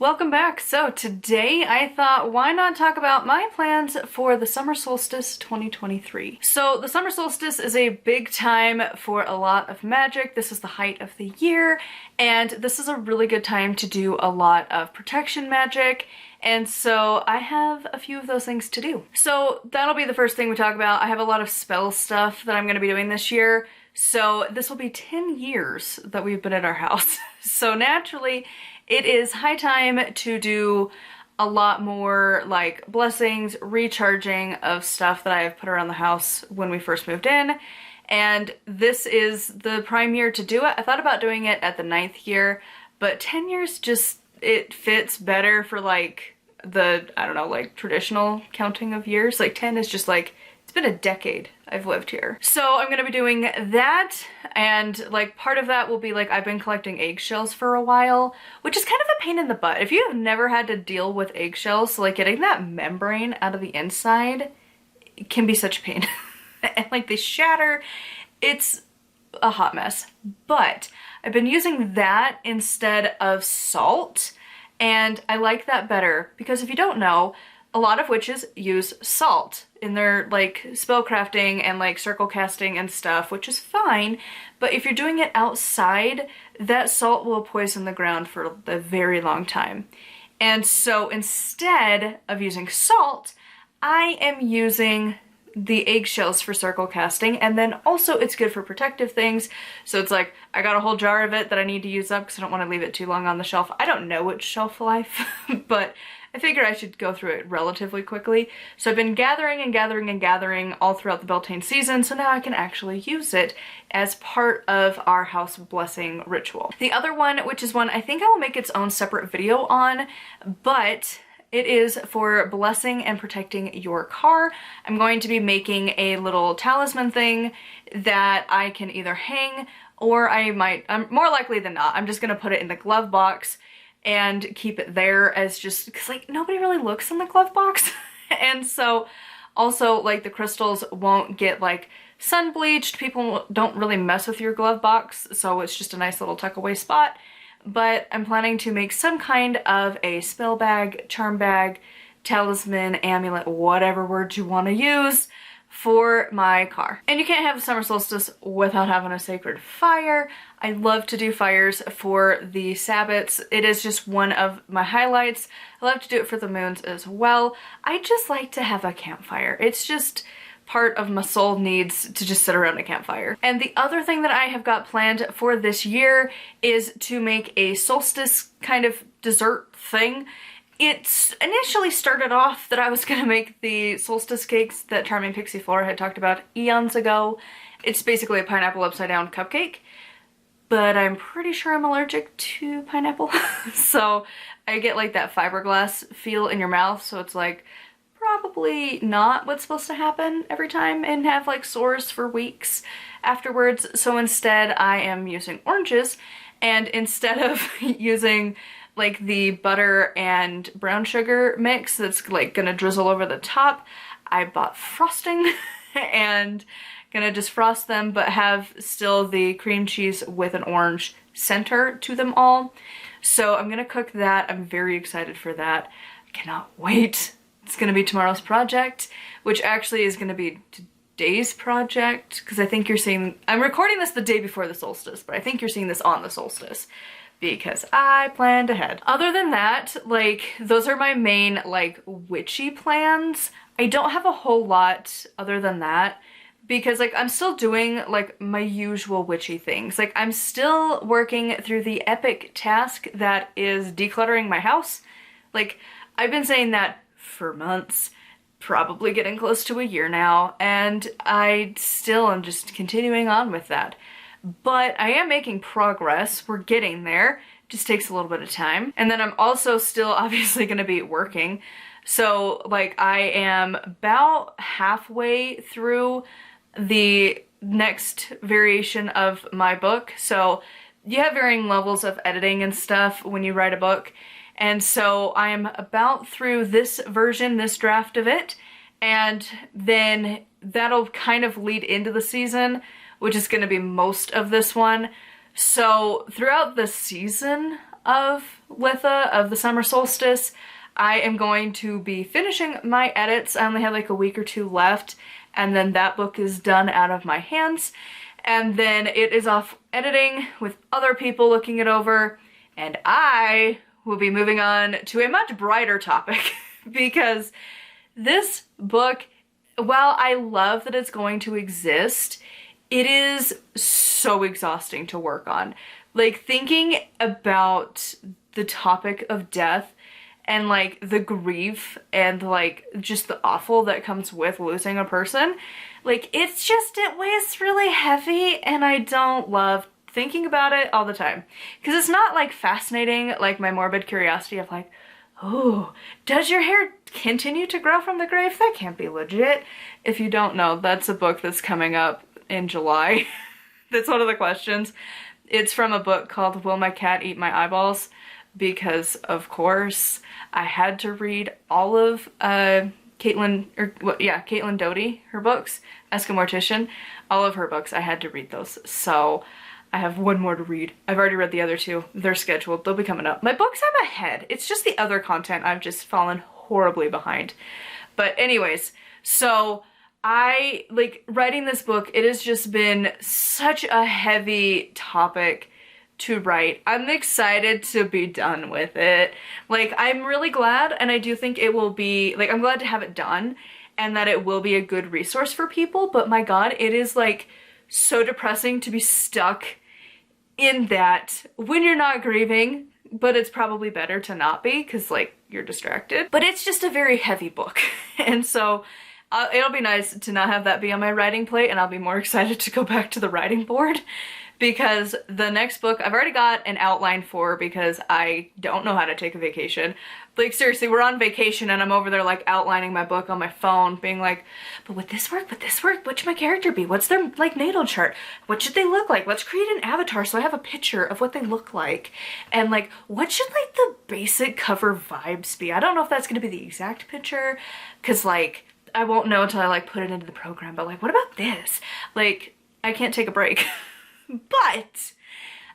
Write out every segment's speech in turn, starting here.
Welcome back. So today I thought, why not talk about my plans for the summer solstice 2023. So the summer solstice is a big time for a lot of magic. This is the height of the year, and this is a really good time to do a lot of protection magic. And so I have a few of those things to do. So that'll be the first thing we talk about. I have a lot of spell stuff that I'm going to be doing this year. So this will be 10 years that we've been at our house. So naturally, it is high time to do a lot more like blessings, recharging of stuff that I have put around the house when we first moved in. And this is the prime year to do it. I thought about doing it at the 9th year, but 10 years just, it fits better for like the, I don't know, like traditional counting of years. Like 10 is just like, it's been a decade I've lived here. So I'm gonna be doing that, and like part of that will be like I've been collecting eggshells for a while, which is kind of a pain in the butt. If you have never had to deal with eggshells, so like getting that membrane out of the inside can be such a pain. And like they shatter, it's a hot mess. But I've been using that instead of salt, and I like that better because if you don't know, a lot of witches use salt in their like spellcrafting and like circle casting and stuff, which is fine, but if you're doing it outside, that salt will poison the ground for a very long time. And so instead of using salt, I am using the eggshells for circle casting, and then also it's good for protective things. So it's like I got a whole jar of it that I need to use up because I don't want to leave it too long on the shelf. I don't know its shelf life, but I figured I should go through it relatively quickly. So I've been gathering and gathering and gathering all throughout the Beltane season, so now I can actually use it as part of our house blessing ritual. The other one, which is one I think I will make its own separate video on, but it is for blessing and protecting your car. I'm going to be making a little talisman thing that I can either hang, or more likely than not, I'm just gonna put it in the glove box and keep it there as just, because like nobody really looks in the glove box. And so also like the crystals won't get like sun bleached. People don't really mess with your glove box, so it's just a nice little tuck away spot. But I'm planning to make some kind of a spell bag, charm bag, talisman, amulet, whatever word you want to use for my car. And you can't have the summer solstice without having a sacred fire. I love to do fires for the Sabbats. It is just one of my highlights. I love to do it for the moons as well. I just like to have a campfire. It's just part of my soul needs to just sit around a campfire. And the other thing that I have got planned for this year is to make a solstice kind of dessert thing. It initially started off that I was gonna make the solstice cakes that Charming Pixie Flora had talked about eons ago. It's basically a pineapple upside down cupcake, but I'm pretty sure I'm allergic to pineapple. So I get like that fiberglass feel in your mouth, so it's like probably not what's supposed to happen every time, and have like sores for weeks afterwards. So instead I am using oranges, and instead of using like the butter and brown sugar mix that's like gonna drizzle over the top, I bought frosting and gonna just frost them, but have still the cream cheese with an orange center to them all. So I'm gonna cook that. I'm very excited for that. I cannot wait. It's gonna be tomorrow's project, which actually is gonna be today's project, because I think you're seeing, I'm recording this the day before the solstice, but I think you're seeing this on the solstice, because I planned ahead. Other than that, like, those are my main, like, witchy plans. I don't have a whole lot other than that, because, like, I'm still doing, like, my usual witchy things. Like, I'm still working through the epic task that is decluttering my house. Like, I've been saying that for months, probably getting close to a year now, and I still am just continuing on with that. But I am making progress. We're getting there. Just takes a little bit of time. And then I'm also still obviously going to be working. So like I am about halfway through the next variation of my book. So you have varying levels of editing and stuff when you write a book. And so I'm about through this version, this draft of it. And then that'll kind of lead into the season, which is going to be most of this one. So throughout the season, of Litha, of the Summer Solstice. I am going to be finishing my edits. I only have like a week or two left, and then that book is done out of my hands. And then it is off editing with other people looking it over, and I will be moving on to a much brighter topic because this book, while I love that it's going to exist, it is so exhausting to work on. Like, thinking about the topic of death and like the grief and like just the awful that comes with losing a person, like it weighs really heavy, and I don't love thinking about it all the time. Because it's not like fascinating like my morbid curiosity of like, oh, does your hair continue to grow from the grave? That can't be legit. If you don't know, that's a book that's coming up in July. That's one of the questions. It's from a book called Will My Cat Eat My Eyeballs? Because of course I had to read all of Caitlin Doty, her books, Ask a Mortician, all of her books. I had to read those. So I have one more to read. I've already read the other two. They're scheduled. They'll be coming up. My books I'm ahead. It's just the other content I've just fallen horribly behind. But anyways, so I, like, writing this book, it has just been such a heavy topic to write. I'm excited to be done with it. Like, I'm really glad, and I do think it will be, like, I'm glad to have it done and that it will be a good resource for people, but my god, it is, like, so depressing to be stuck in that when you're not grieving, but it's probably better to not be because, like, you're distracted. But it's just a very heavy book, and so it'll be nice to not have that be on my writing plate, and I'll be more excited to go back to the writing board. Because the next book I've already got an outline for, because I don't know how to take a vacation. Like, seriously, we're on vacation and I'm over there like outlining my book on my phone, being like, but would this work? Would this work? What should my character be? What's their like natal chart? What should they look like? Let's create an avatar so I have a picture of what they look like. And like, what should like the basic cover vibes be? I don't know if that's gonna be the exact picture, cause like, I won't know until I like put it into the program, but like, what about this? Like, I can't take a break. But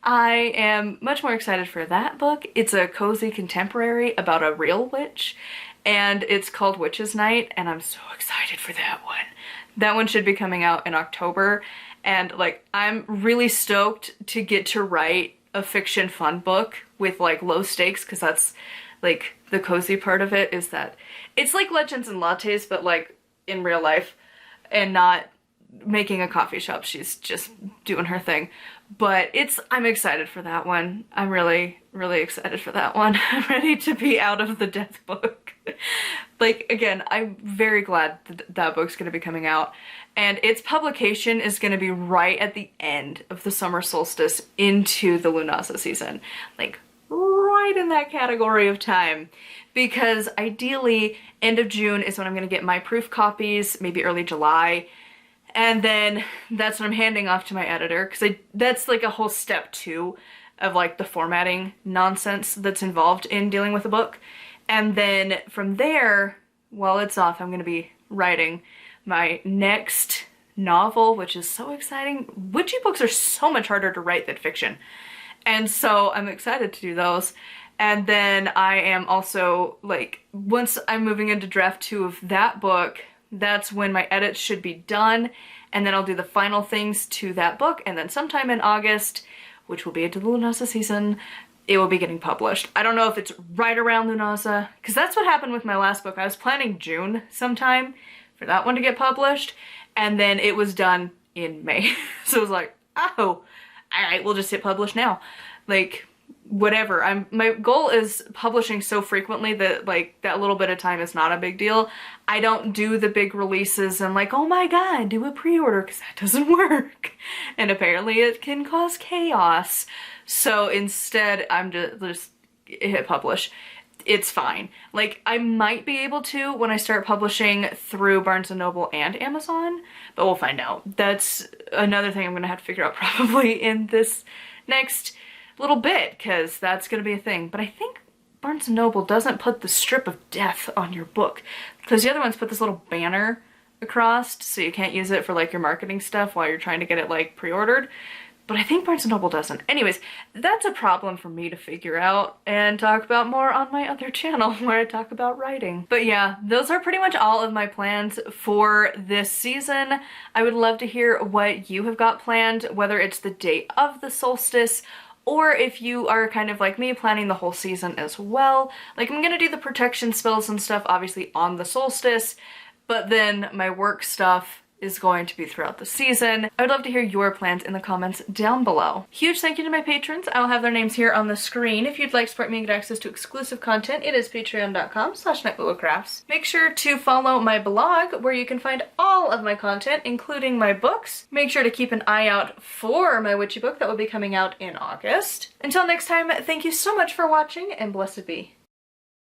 I am much more excited for that book. It's a cozy contemporary about a real witch, and it's called Witch's Night, and I'm so excited for that one. That one should be coming out in October, and like, I'm really stoked to get to write a fiction fun book with like low stakes, because that's like the cozy part of it, is that it's like Legends and Lattes, but like in real life, and not making a coffee shop. She's just doing her thing. But I'm excited for that one. I'm really, really excited for that one. I'm ready to be out of the death book. Like, again, I'm very glad that book's gonna be coming out. And its publication is gonna be right at the end of the summer solstice into the Lunasa season. Like, right in that category of time. Because ideally, end of June is when I'm gonna get my proof copies, maybe early July. And then that's when I'm handing off to my editor, because that's like a whole step 2 of like the formatting nonsense that's involved in dealing with a book. And then from there, while it's off, I'm going to be writing my next novel, which is so exciting. Witchy books are so much harder to write than fiction. And so I'm excited to do those. And then I am also like, once I'm moving into draft 2 of that book, that's when my edits should be done, and then I'll do the final things to that book, and then sometime in August, which will be into the Lunasa season, it will be getting published. I don't know if it's right around Lunasa, because that's what happened with my last book. I was planning June sometime for that one to get published, and then it was done in May. So it was like, oh, alright, we'll just hit publish now. Like, whatever. My goal is publishing so frequently that like that little bit of time is not a big deal. I don't do the big releases and like, oh my god, do a pre-order, because that doesn't work. And apparently it can cause chaos. So instead I'm just hit publish. It's fine. Like, I might be able to when I start publishing through Barnes & Noble and Amazon, but we'll find out. That's another thing I'm gonna have to figure out probably in this next little bit, because that's gonna be a thing. But I think Barnes & Noble doesn't put the strip of death on your book, because the other ones put this little banner across so you can't use it for like your marketing stuff while you're trying to get it like pre-ordered. but I think Barnes & Noble doesn't. Anyways, that's a problem for me to figure out and talk about more on my other channel where I talk about writing. But yeah, those are pretty much all of my plans for this season. I would love to hear what you have got planned, whether it's the day of the solstice, or if you are kind of like me, planning the whole season as well. Like, I'm gonna do the protection spells and stuff obviously on the solstice, but then my work stuff is going to be throughout the season. I would love to hear your plans in the comments down below. Huge thank you to my patrons. I'll have their names here on the screen. If you'd like to support me and get access to exclusive content, it is patreon.com/nightwillowcrafts. Make sure to follow my blog where you can find all of my content, including my books. Make sure to keep an eye out for my witchy book that will be coming out in August. Until next time, thank you so much for watching, and blessed be.